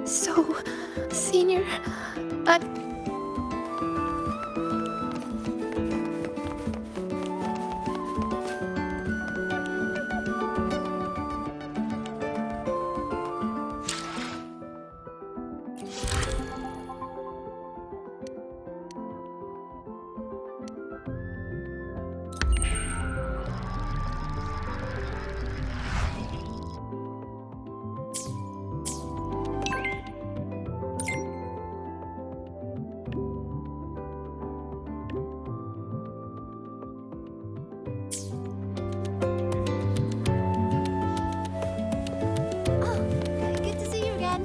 So, Senior, I... Oh, good to see you again.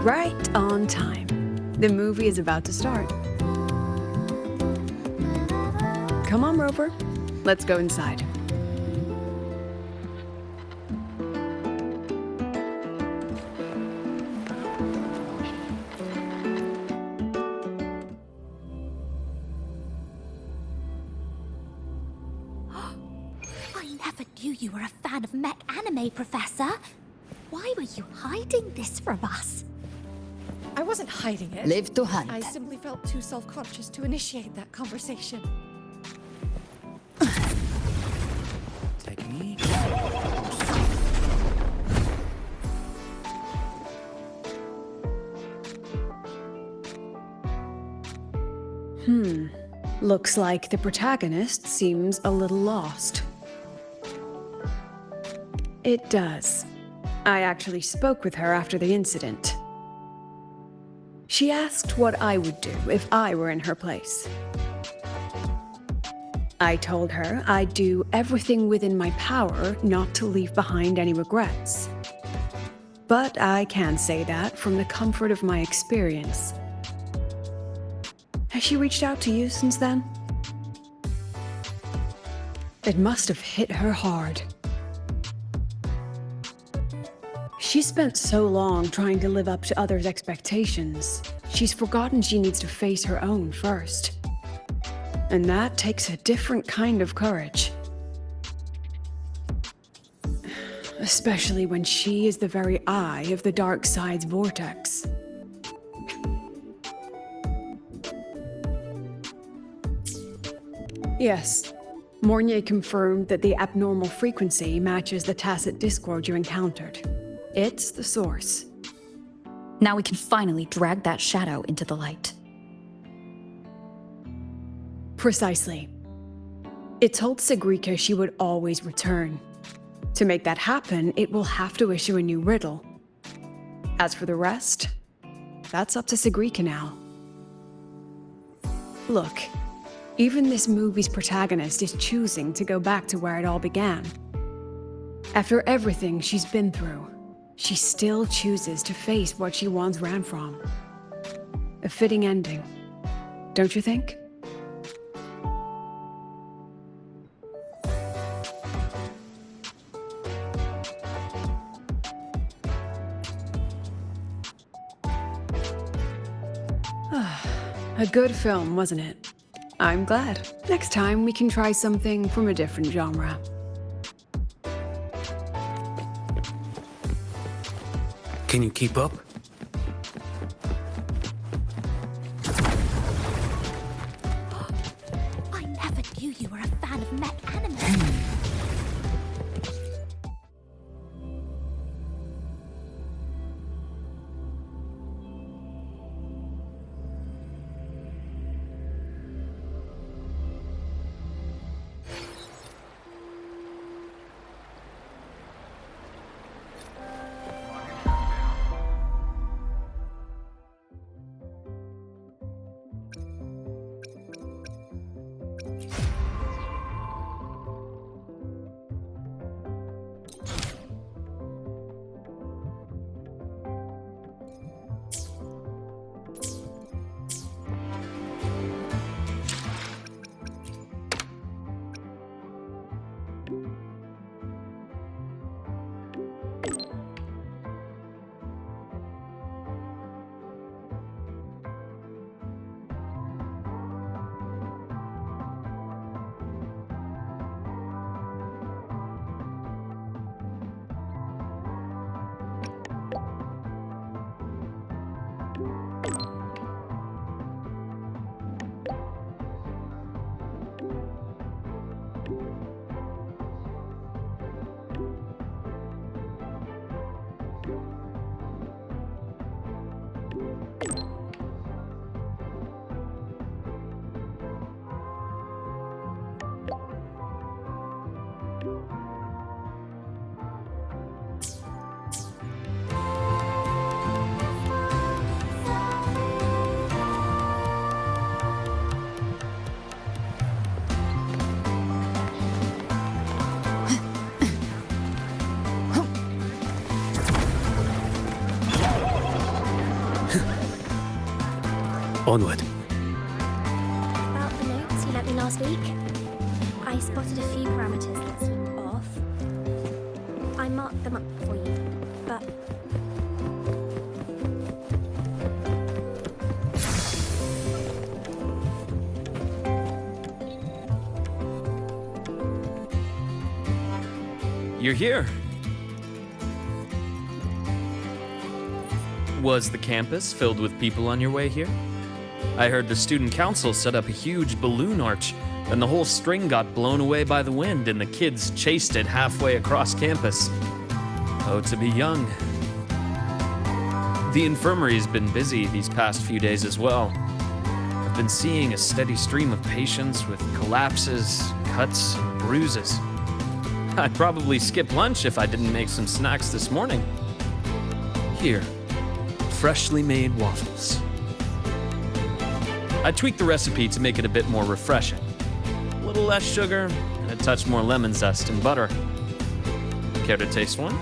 Right on time. The movie is about to start. Come on, Rover. Let's go inside. I never knew you were a fan of mech anime, Professor. Why were you hiding this from us? I wasn't hiding it. Live to hunt. I simply felt too self-conscious to initiate that conversation. Technique. Looks like the protagonist seems a little lost. It does. I actually spoke with her after the incident. She asked what I would do if I were in her place. I told her I'd do everything within my power not to leave behind any regrets. But I can say that from the comfort of my experience. Has she reached out to you since then? It must have hit her hard. She spent so long trying to live up to others' expectations, she's forgotten she needs to face her own first. And that takes a different kind of courage. Especially when she is the very eye of the dark side's vortex. Yes, Mornier confirmed that the abnormal frequency matches the tacit discord you encountered. It's the source. Now we can finally drag that shadow into the light. Precisely. It told Sigrika she would always return. To make that happen, it will have to issue a new riddle. As for the rest, that's up to Sigrika now. Look, even this movie's protagonist is choosing to go back to where it all began. After everything she's been through, she still chooses to face what she once ran from. A fitting ending, don't you think? A good film, wasn't it? I'm glad. Next time we can try something from a different genre. Can you keep up? I never knew you were a fan of mech anime. Onward. About the notes you lent me last week, I spotted a few parameters that seemed off. I marked them up for you, but... You're here. Was the campus filled with people on your way here? I heard the student council set up a huge balloon arch, and the whole string got blown away by the wind, and the kids chased it halfway across campus. Oh, to be young. The infirmary's been busy these past few days as well. I've been seeing a steady stream of patients with collapses, cuts, and bruises. I'd probably skip lunch if I didn't make some snacks this morning. Here, freshly made waffles. I tweaked the recipe to make it a bit more refreshing. A little less sugar and a touch more lemon zest and butter. Care to taste one?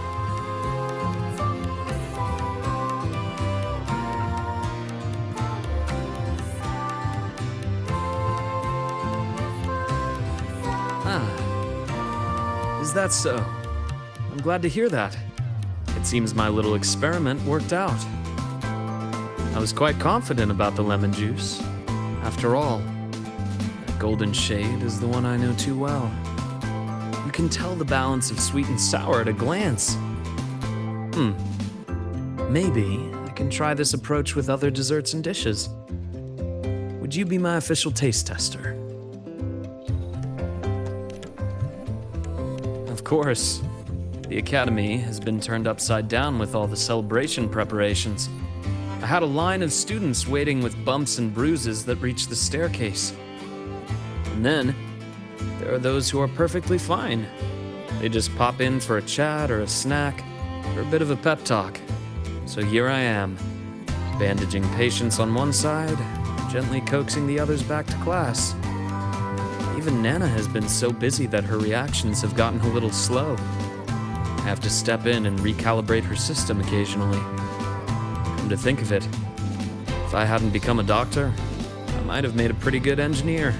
Is that so? I'm glad to hear that. It seems my little experiment worked out. I was quite confident about the lemon juice. After all, that golden shade is the one I know too well. You can tell the balance of sweet and sour at a glance. Maybe I can try this approach with other desserts and dishes. Would you be my official taste tester? Of course. The academy has been turned upside down with all the celebration preparations. I had a line of students waiting with bumps and bruises that reached the staircase. And then, there are those who are perfectly fine. They just pop in for a chat or a snack or a bit of a pep talk. So here I am, bandaging patients on one side, gently coaxing the others back to class. Even Nana has been so busy that her reactions have gotten a little slow. I have to step in and recalibrate her system occasionally. Come to think of it, if I hadn't become a doctor, I might have made a pretty good engineer.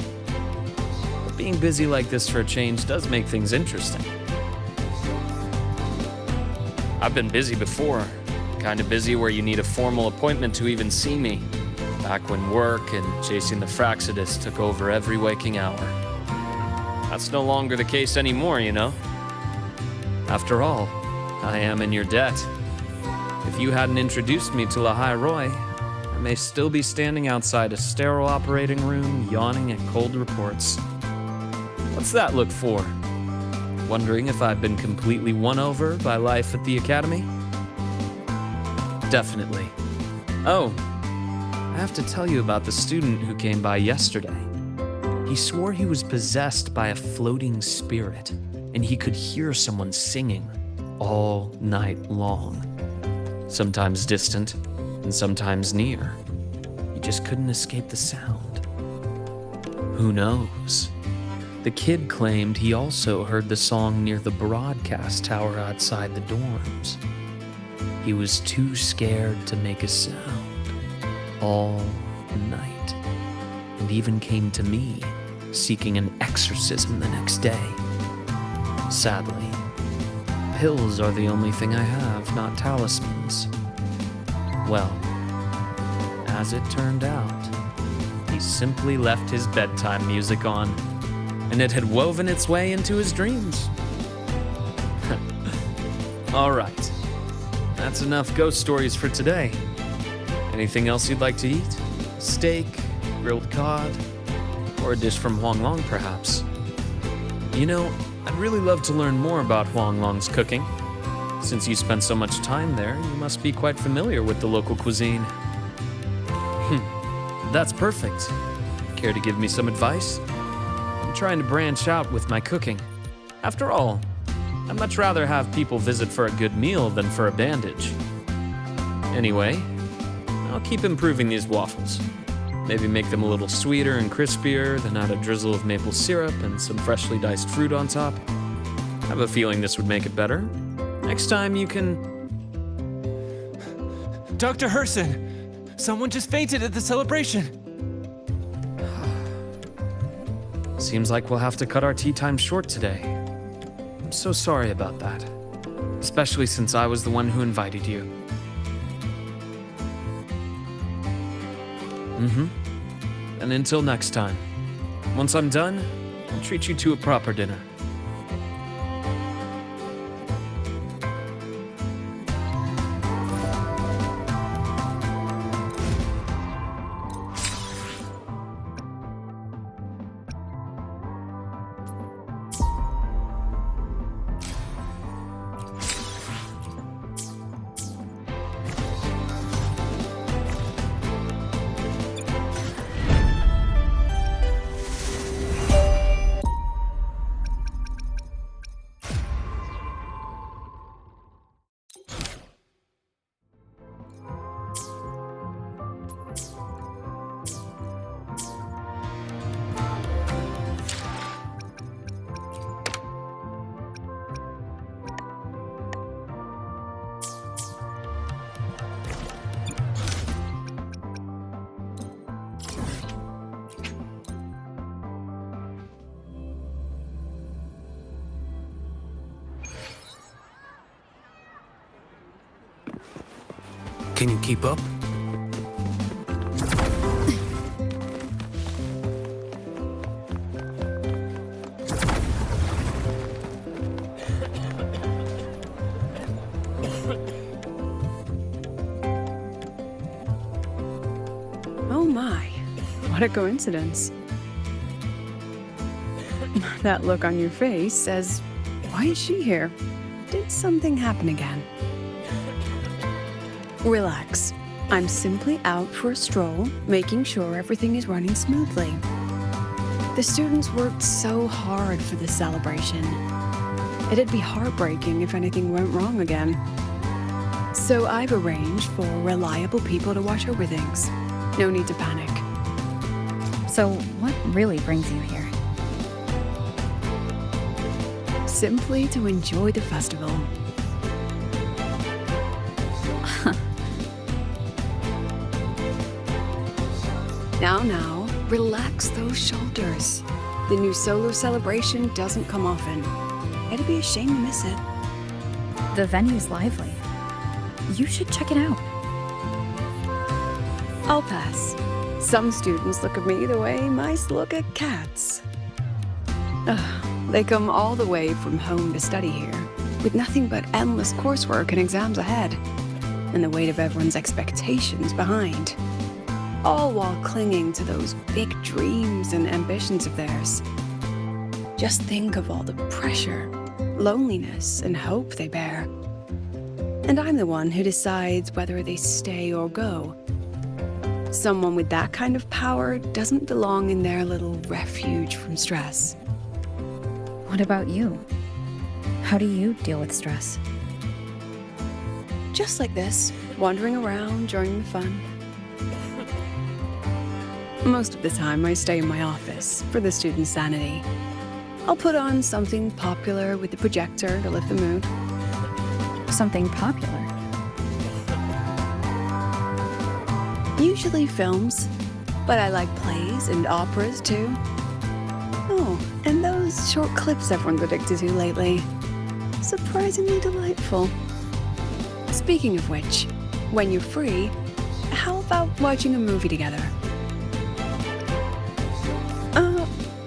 But being busy like this for a change does make things interesting. I've been busy before, kind of busy where you need a formal appointment to even see me, back when work and chasing the Fraxidus took over every waking hour. That's no longer the case anymore, you know? After all, I am in your debt. If you hadn't introduced me to Lahai Roy, I may still be standing outside a sterile operating room, yawning at cold reports. What's that look for? Wondering if I've been completely won over by life at the academy? Definitely. Oh, I have to tell you about the student who came by yesterday. He swore he was possessed by a floating spirit, and he could hear someone singing all night long. Sometimes distant, and sometimes near. He just couldn't escape the sound. Who knows? The kid claimed he also heard the song near the broadcast tower outside the dorms. He was too scared to make a sound all night, and even came to me, seeking an exorcism the next day. Sadly, pills are the only thing I have, not talismans. Well, as it turned out, he simply left his bedtime music on, and it had woven its way into his dreams. All right, that's enough ghost stories for today. Anything else you'd like to eat? Steak, grilled cod, or a dish from Huang Long, perhaps? You know, I'd really love to learn more about Huang Long's cooking. Since you spent so much time there, you must be quite familiar with the local cuisine. That's perfect. Care to give me some advice? I'm trying to branch out with my cooking. After all, I'd much rather have people visit for a good meal than for a bandage. Anyway, I'll keep improving these waffles. Maybe make them a little sweeter and crispier, then add a drizzle of maple syrup and some freshly diced fruit on top. I have a feeling this would make it better. Next time you can... Dr. Herson! Someone just fainted at the celebration. Seems like we'll have to cut our tea time short today. I'm so sorry about that. Especially since I was the one who invited you. And until next time. Once I'm done, I'll treat you to a proper dinner. Can you keep up? Oh my, what a coincidence. That look on your face says, why is she here? Did something happen again? Relax. I'm simply out for a stroll, making sure everything is running smoothly. The students worked so hard for this celebration. It'd be heartbreaking if anything went wrong again. So I've arranged for reliable people to watch over things. No need to panic. So, what really brings you here? Simply to enjoy the festival. Now, relax those shoulders. The new solo celebration doesn't come often. It'd be a shame to miss it. The venue's lively. You should check it out. I'll pass. Some students look at me the way mice look at cats. They come all the way from home to study here, with nothing but endless coursework and exams ahead, and the weight of everyone's expectations behind. All while clinging to those big dreams and ambitions of theirs. Just think of all the pressure, loneliness, and hope they bear. And I'm the one who decides whether they stay or go. Someone with that kind of power doesn't belong in their little refuge from stress. What about you? How do you deal with stress? Just like this, wandering around during the fun. Most of the time, I stay in my office for the students' sanity. I'll put on something popular with the projector to lift the mood. Something popular? Usually films, but I like plays and operas too. Oh, and those short clips everyone's addicted to lately. Surprisingly delightful. Speaking of which, when you're free, how about watching a movie together?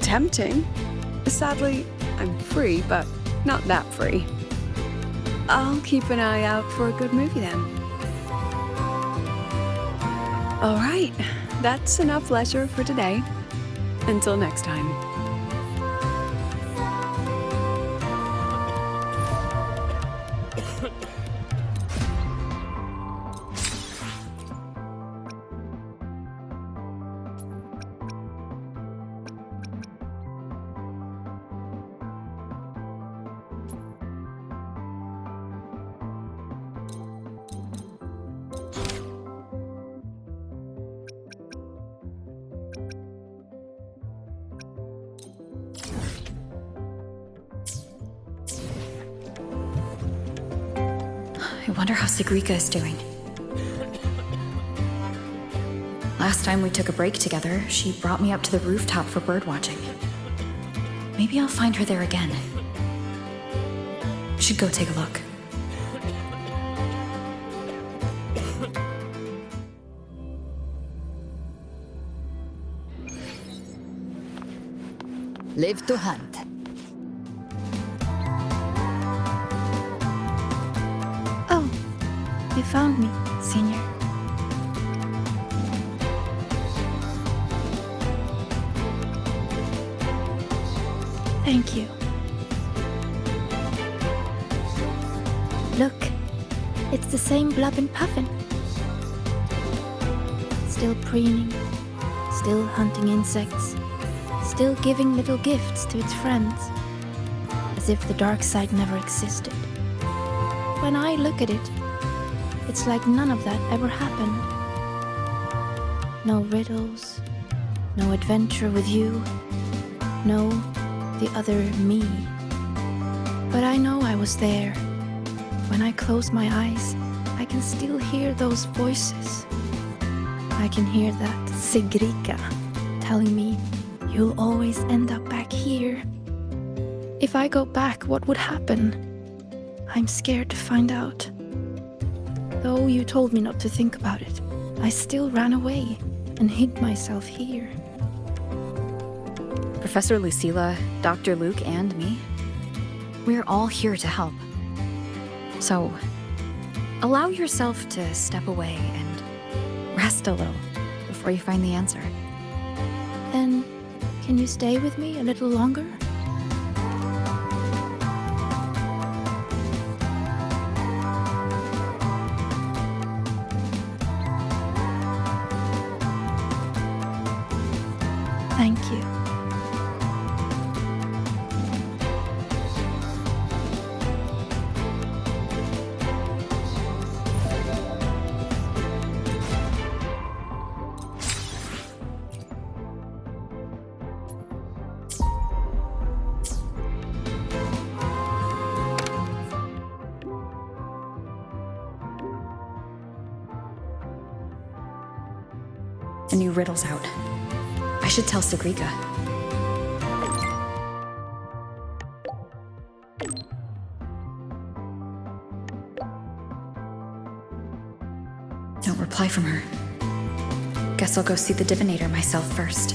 Tempting. Sadly, I'm free, but not that free. I'll keep an eye out for a good movie then. All right, that's enough leisure for today. Until next time. I wonder how Sigrika is doing. last time we took a break together, she brought me up to the rooftop for birdwatching. Maybe I'll find her there again. Should go take a look. Live to hunt. Oh, you found me, Senior. Thank you. Look, it's the same Blub and Puffin. Still preening, still hunting insects, still giving little gifts to its friends, as if the dark side never existed. When I look at it, it's like none of that ever happened. No riddles, no adventure with you, no the other me. But I know I was there. When I close my eyes, I can still hear those voices. I can hear that Sigrika telling me, you'll always end up back here. If I go back, what would happen? I'm scared to find out. Though you told me not to think about it, I still ran away and hid myself here. Professor Lucilla, Dr. Luke, and me. We're all here to help. So, allow yourself to step away and rest a little before you find the answer. Then, can you stay with me a little longer? Thank you. A new riddle's out. I should tell Sigrika. No reply from her. Guess I'll go see the divinator myself first.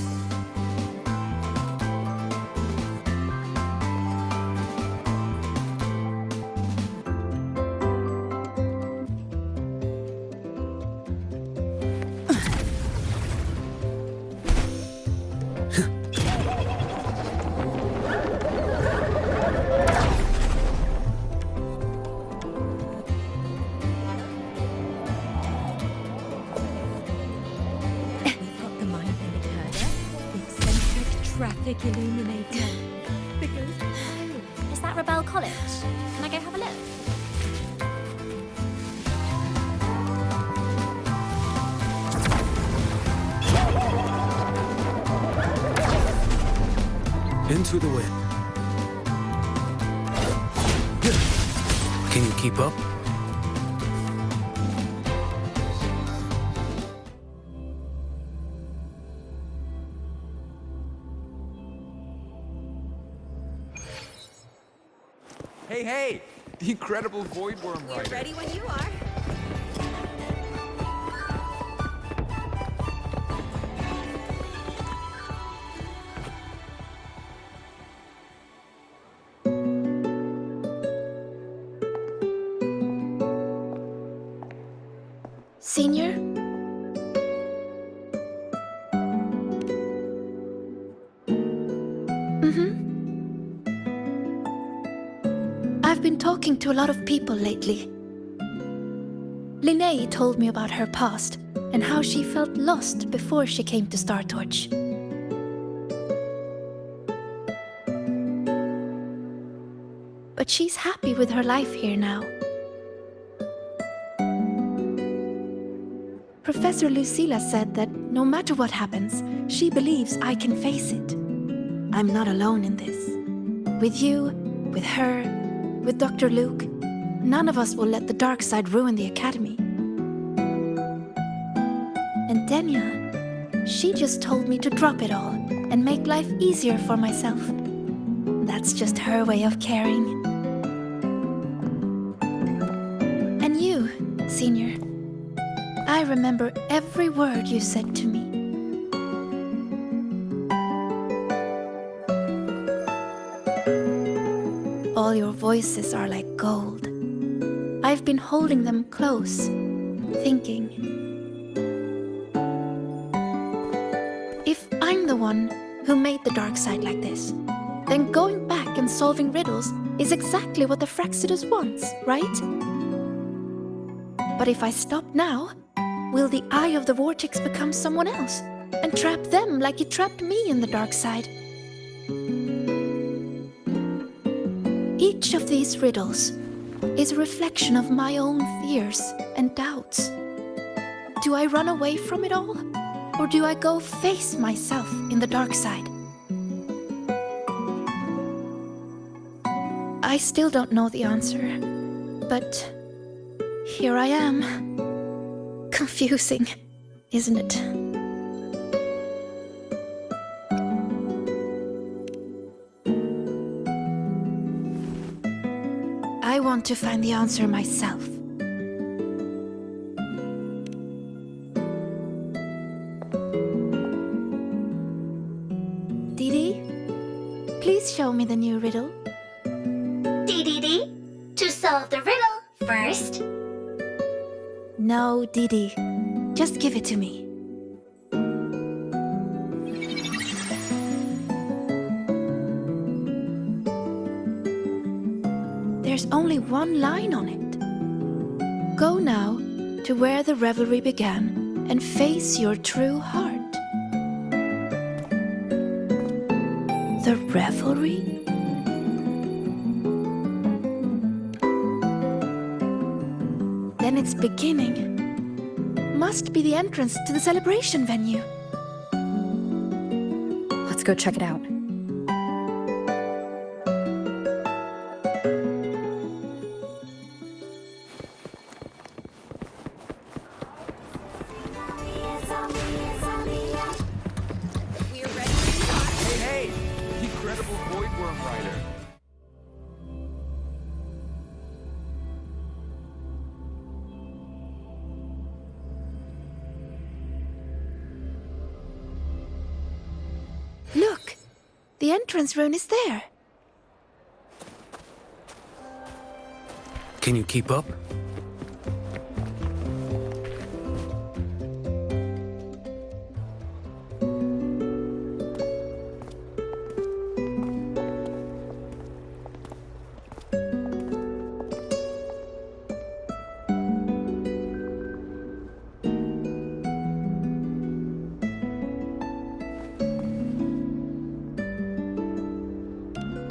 Traffic illuminator. Is that Rebel College? Can I go have a look? Into the wind. Can you keep up? Hey! The incredible void worm rider. Ready when you are. Senior? I've been talking to a lot of people lately. Linnea told me about her past and how she felt lost before she came to Star Torch. But she's happy with her life here now. Professor Lucilla said that no matter what happens, she believes I can face it. I'm not alone in this. With you, with her, with Dr. Luke, none of us will let the dark side ruin the Academy. And Denya, She just told me to drop it all and make life easier for myself. That's just her way of caring. And you, Senior, I remember every word you said to me. All your voices are like gold. I've been holding them close, thinking. If I'm the one who made the dark side like this, then going back and solving riddles is exactly what the Fraxidus wants, right? But if I stop now, will the Eye of the Vortex become someone else and trap them like it trapped me in the dark side? Each of these riddles is a reflection of my own fears and doubts. Do I run away from it all? Or do I go face myself in the dark side? I still don't know the answer, but here I am. Confusing, isn't it? I want to find the answer myself. Didi, please show me the new riddle. Dee, to solve the riddle first. No, Didi, just give it to me. There's only one line on it. Go now to where the revelry began and face your true heart. The revelry? Then it's beginning. Must be the entrance to the celebration venue. Let's go check it out. Hey, the incredible voidworm rider. Look, the entrance rune is there. Can you keep up?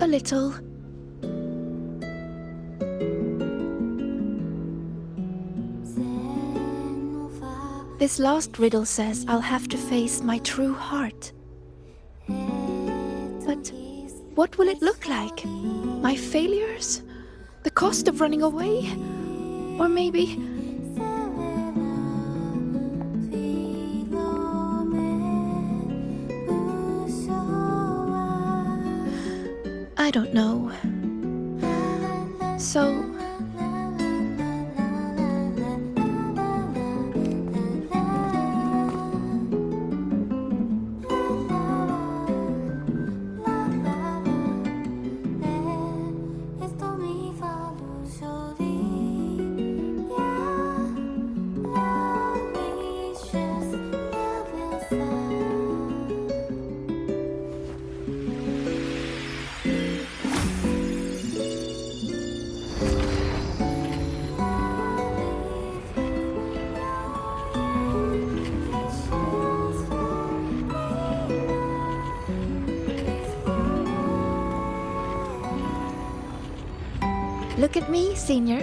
A little. This last riddle says I'll have to face my true heart. But what will it look like? My failures? The cost of running away? Or maybe... I don't know. So... Look at me, Senior.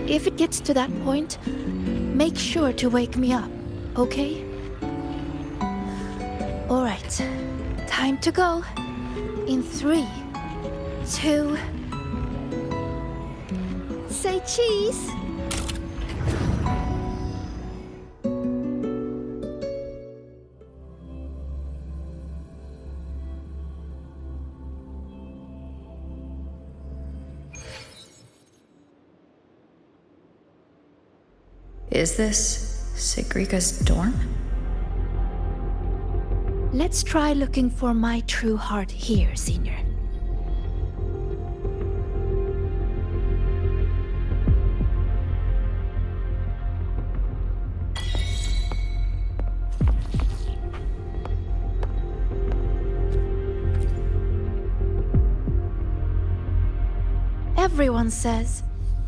If it gets to that point, make sure to wake me up, okay? All right, time to go. In 3, 2... Say cheese! Is this Sigrika's dorm? Let's try looking for my true heart here, Senior. Everyone says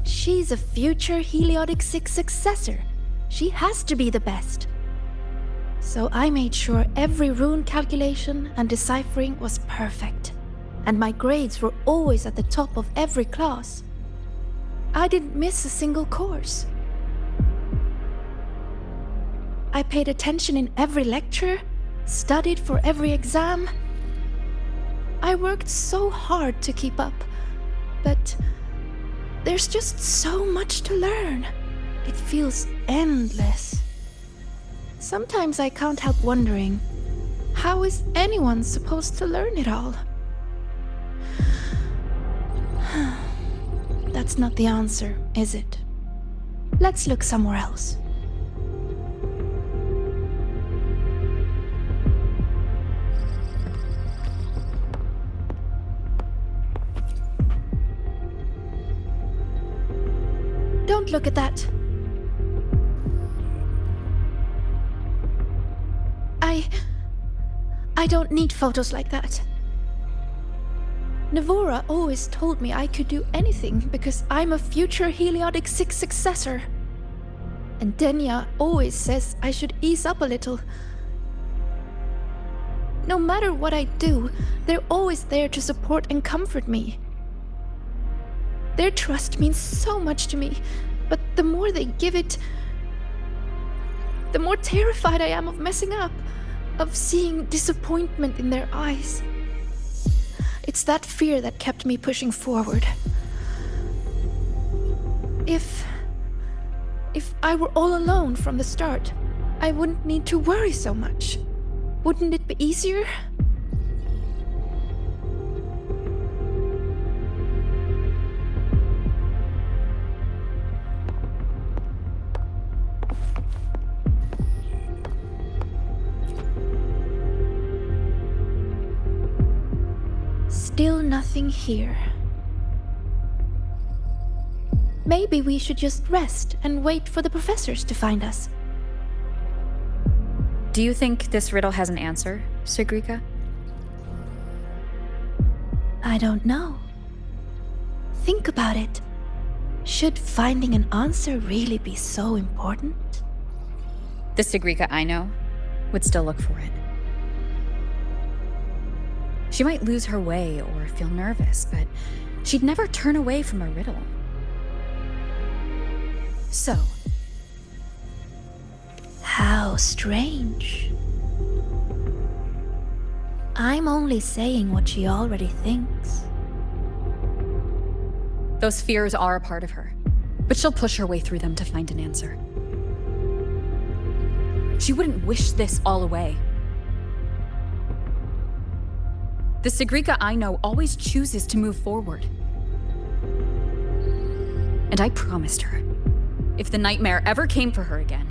she's a future Heliotic 6 successor. She has to be the best. So I made sure every rune calculation and deciphering was perfect, and my grades were always at the top of every class. I didn't miss a single course. I paid attention in every lecture, studied for every exam. I worked so hard to keep up, but there's just so much to learn. It feels endless. Sometimes I can't help wondering, how is anyone supposed to learn it all? That's not the answer, is it? Let's look somewhere else. Don't look at that. I don't need photos like that. Navora always told me I could do anything because I'm a future Heliotic 6 successor. And Denya always says I should ease up a little. No matter what I do, they're always there to support and comfort me. Their trust means so much to me, but the more they give it, the more terrified I am of messing up, of seeing disappointment in their eyes. It's that fear that kept me pushing forward. If I were all alone from the start, I wouldn't need to worry so much. Wouldn't it be easier? Still nothing here. Maybe we should just rest and wait for the professors to find us. Do you think this riddle has an answer, Sigrika? I don't know. Think about it. Should finding an answer really be so important? The Sigrika I know would still look for it. She might lose her way or feel nervous, but she'd never turn away from a riddle. So, how strange. I'm only saying what she already thinks. those fears are a part of her, but she'll push her way through them to find an answer. She wouldn't wish this all away. The Sigrika I know always chooses to move forward. And I promised her, if the nightmare ever came for her again,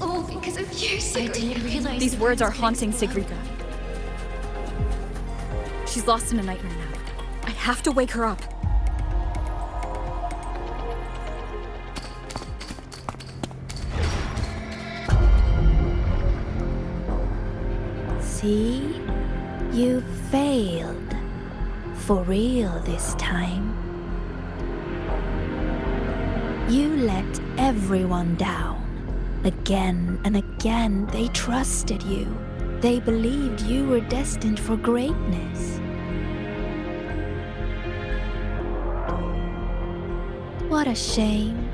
all because of you, Sigrika. I didn't realize These words are haunting Sigrika. She's lost in a nightmare now. I have to wake her up. See? You failed. For real this time. You let everyone down. Again and again, they trusted you. They believed you were destined for greatness. What a shame.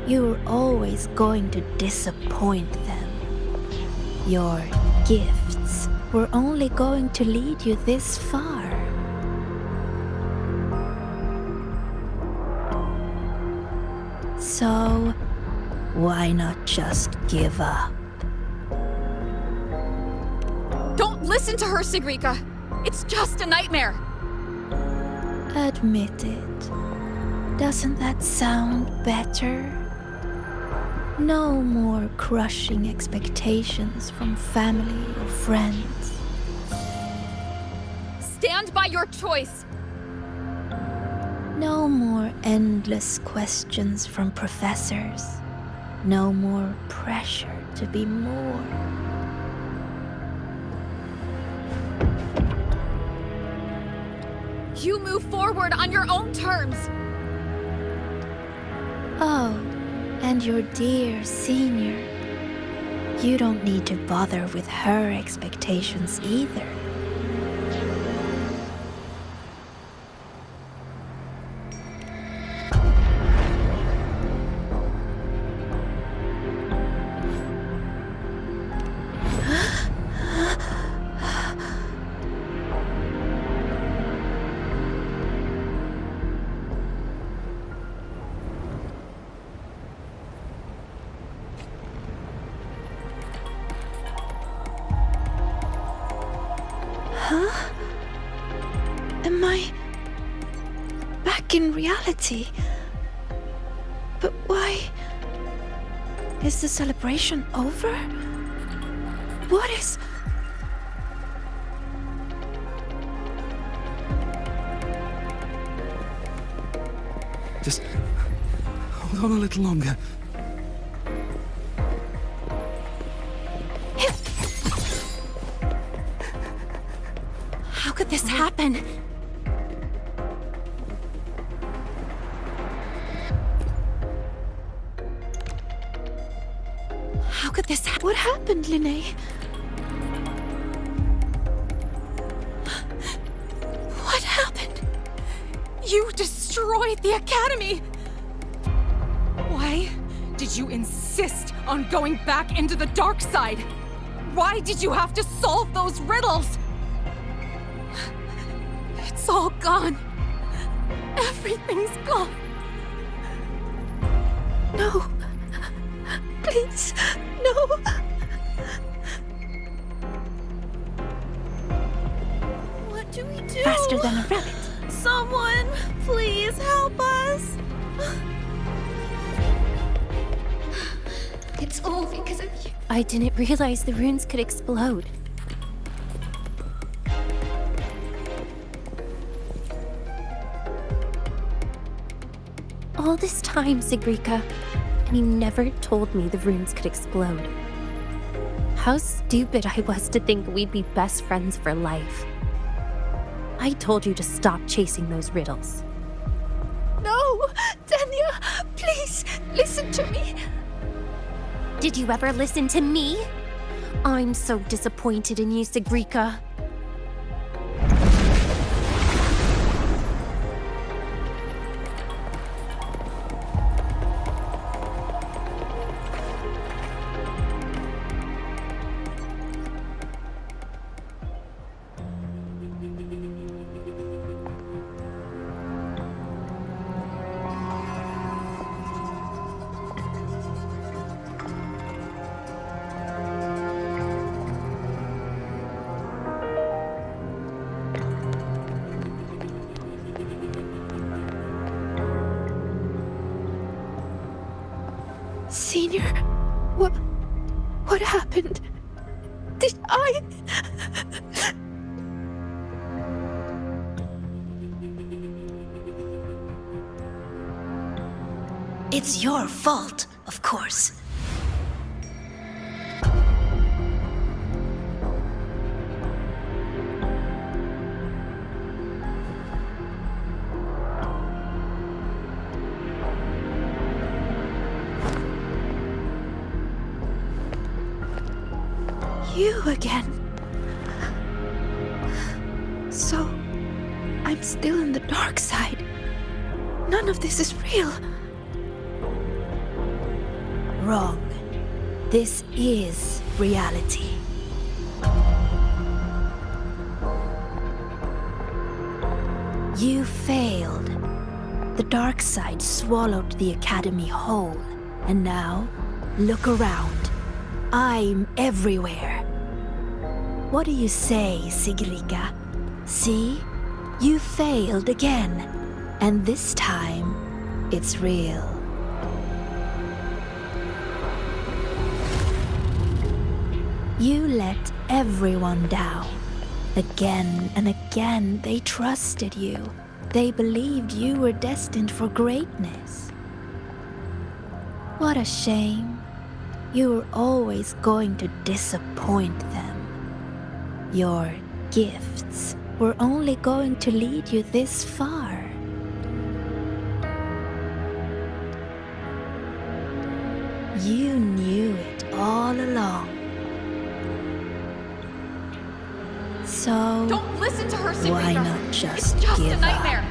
You were always going to disappoint them. Your gifts were only going to lead you this far. So, why not just give up? Don't listen to her, Sigrika! It's just a nightmare! Admit it. Doesn't that sound better? No more crushing expectations from family or friends. Stand by your choice! No more endless questions from professors. No more pressure to be more. You move forward on your own terms! Oh, and your dear senior. You don't need to bother with her expectations either. Am I back in reality? But why? Is the celebration over? What is... Just hold on a little longer. How could this happen? How could this happen? What happened, Linnea? What happened? You destroyed the Academy! Why did you insist on going back into the dark side? Why did you have to solve those riddles? It's all gone. Everything's gone. No. Please, no. What do we do? Faster than a rabbit. Someone, please help us. It's all because of you. I didn't realize the runes could explode. All this time, Sigrika, and you never told me the runes could explode. How stupid I was to think we'd be best friends for life. I told you to stop chasing those riddles. No! Danya, please, listen to me. Did you ever listen to me? I'm so disappointed in you, Sigrika. Senior, what? What happened? Did I... It's your fault, of course. You again. So, I'm still in the dark side. None of this is real. Wrong. This is reality. You failed. The dark side swallowed the Academy whole. And now, look around. I'm everywhere. What do you say, Sigrika? See? You failed again. And this time, it's real. You let everyone down. Again and again, they trusted you. They believed you were destined for greatness. What a shame. You were always going to disappoint them. Your gifts were only going to lead you this far. You knew it all along. So, Don't listen to her, why Sigrika. not just It's just give a nightmare. up?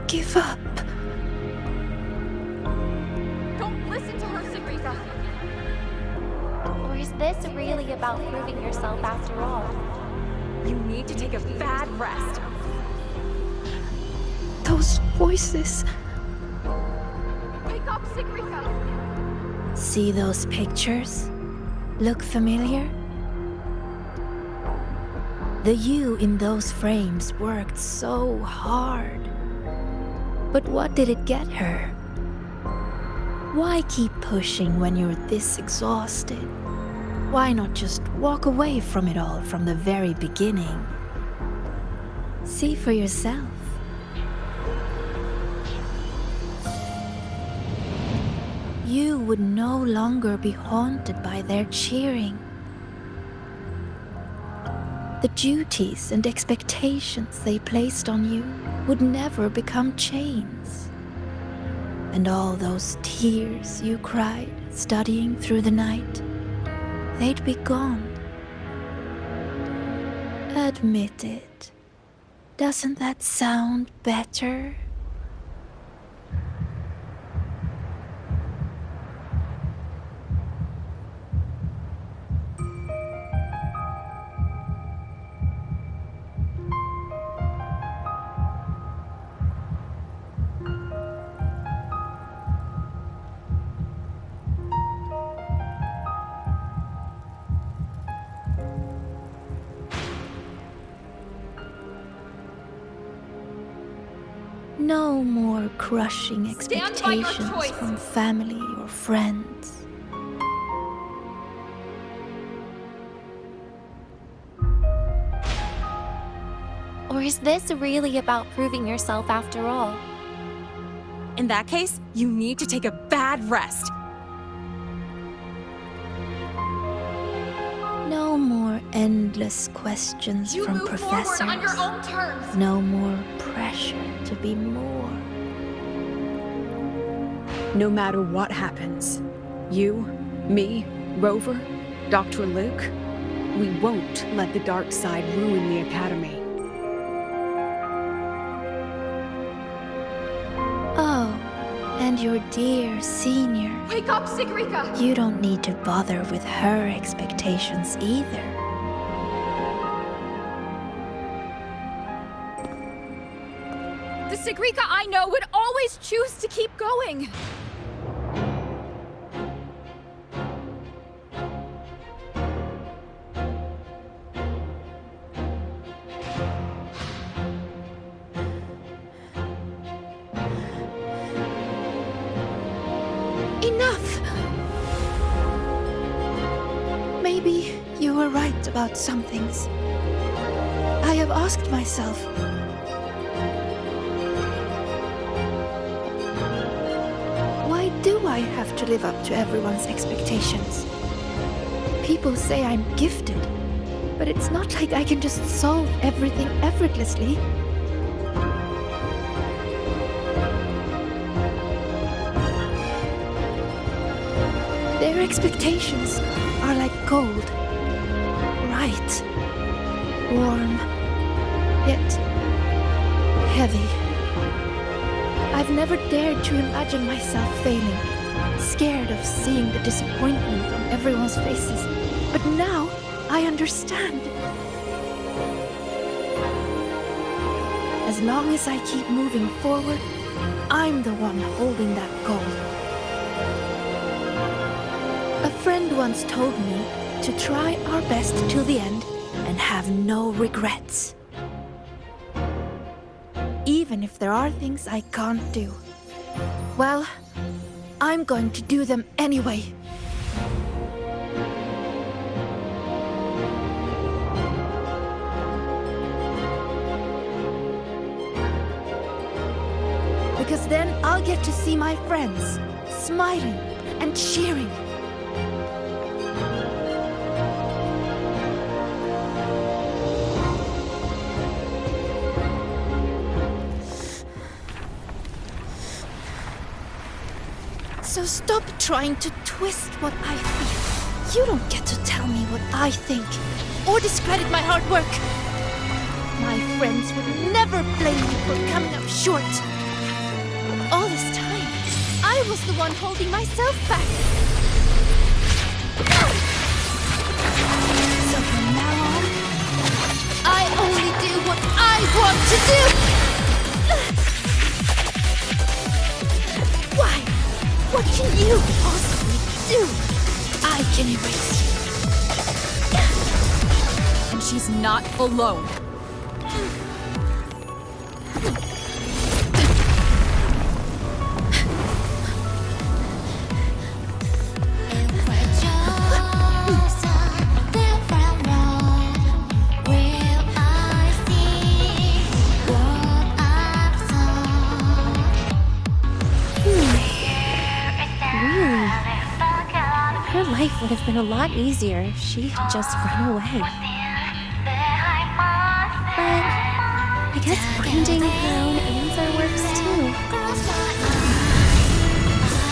Give up. Don't listen to her, Sigrika. Or is this really about proving yourself after all? You need to take a bad rest. Those voices. Wake up, Sigrika. See those pictures? Look familiar? The you in those frames worked so hard. But what did it get her? Why keep pushing when you're this exhausted? Why not just walk away from it all from the very beginning? See for yourself. You would no longer be haunted by their cheering. The duties and expectations they placed on you would never become chains. And all those tears you cried studying through the night, they'd be gone. Admit it. Doesn't that sound better? No more crushing Stand by your expectations choice. from family or friends. Or is this really about proving yourself after all? In that case, you need to take a bad rest. No more endless questions You from move professors. forward on your own terms. No more pressure to be more. No matter what happens, you, me, Rover, Dr. Luke, we won't let the dark side ruin the Academy. Oh, and your dear senior. Wake up, Sigrika. You don't need to bother with her expectations either. The Sigrika I know would always choose to keep going. Enough! Maybe you were right about some things. I have asked myself, why do I have to live up to everyone's expectations? People say I'm gifted, but it's not like I can just solve everything effortlessly. Their expectations are like gold. Bright, warm, yet heavy. I've never dared to imagine myself failing, scared of seeing the disappointment on everyone's faces. But now I understand. As long as I keep moving forward, I'm the one holding that goal. A friend once told me to try our best till the end and have no regrets. Even if there are things I can't do. Well, I'm going to do them anyway. Because then I'll get to see my friends smiling and cheering. So stop trying to twist what I feel. You don't get to tell me what I think or discredit my hard work. My friends would never blame me for coming up short. All this time, I was the one holding myself back. So from now on, I only do what I want to do! Why? What can you possibly do? I can erase you. And she's not alone. Life would have been a lot easier if she had just run away. But I guess finding her own answer works too.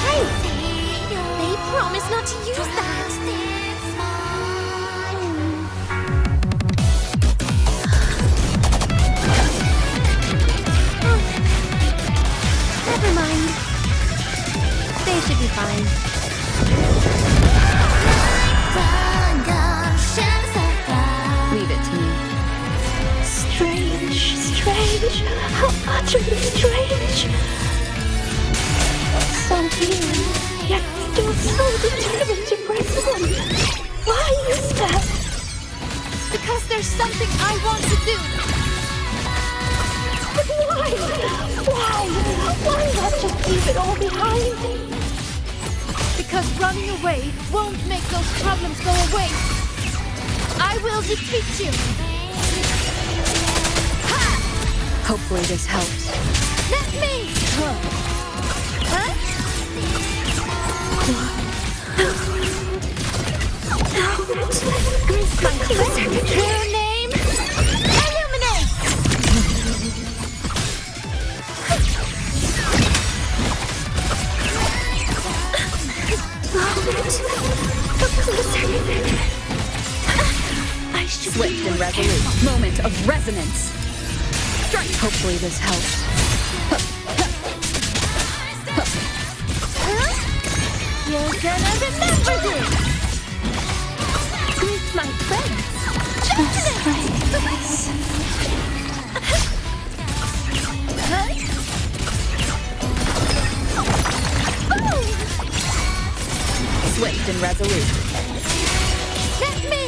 Hey! They promised not to use that! Never mind. They should be fine. Leave it to me. Strange, strange, how utterly strange. So healing, yet still so determined to press on. Why is that? Because there's something I want to do. But why? Why? Why not just leave it all behind? Because running away won't make those problems go away. I will defeat you. Ha! Hopefully this helps. Let me! Huh? My true name? Illuminate! Swift and resolute. Moment of resonance. Strike. Hopefully this helps. You're gonna remember this! Greet my friends. Just like this. Swift and resolute. Let me!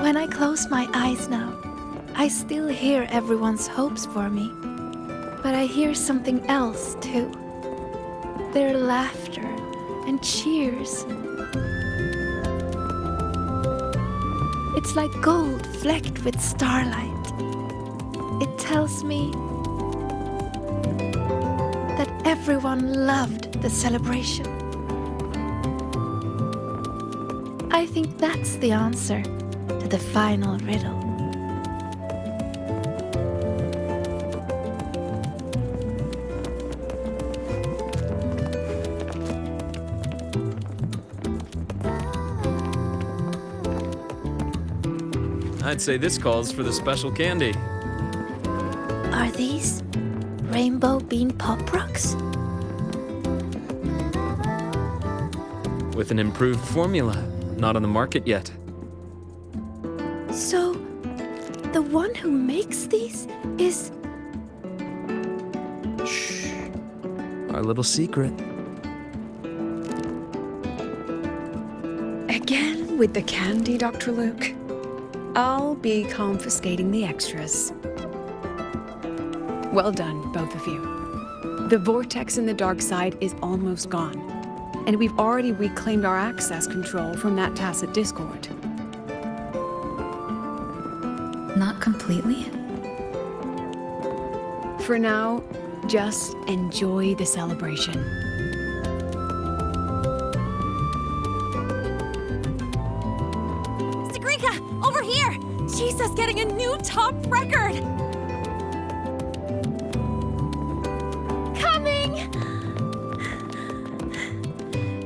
When I close my eyes now, I still hear everyone's hopes for me. But I hear something else too. Their laughter and cheers. It's like gold flecked with starlight. It tells me that everyone loved the celebration. I think that's the answer to the final riddle. I'd say this calls for the special candy. Are these rainbow bean pop rocks? With an improved formula, not on the market yet. So, the one who makes these is... Shh. Our little secret. Again with the candy, Dr. Luke? I'll be confiscating the extras. Well done, both of you. The vortex in the dark side is almost gone, and we've already reclaimed our access control from that tacit discord. Not completely. For now, just enjoy the celebration. Sagrika, over here! Jesus getting a new top record! Coming!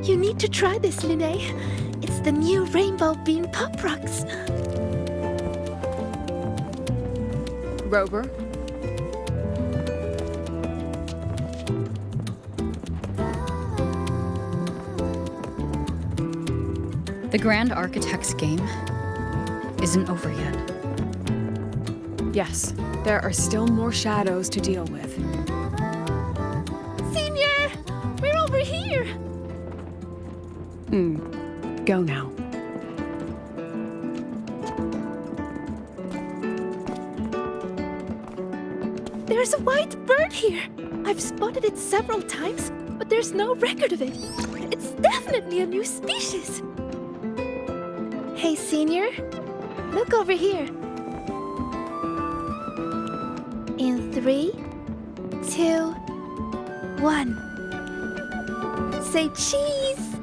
You need to try this, Linnae. It's the new rainbow bean pop rocks. Rover, The Grand Architect's game isn't over yet. yes, there are still more shadows to deal with. Senior! We're over here! Go now. There's a white bird here. I've spotted it several times, but there's no record of it. It's definitely a new species. Hey, Senior, look over here. In 3, 2, 1. Say cheese!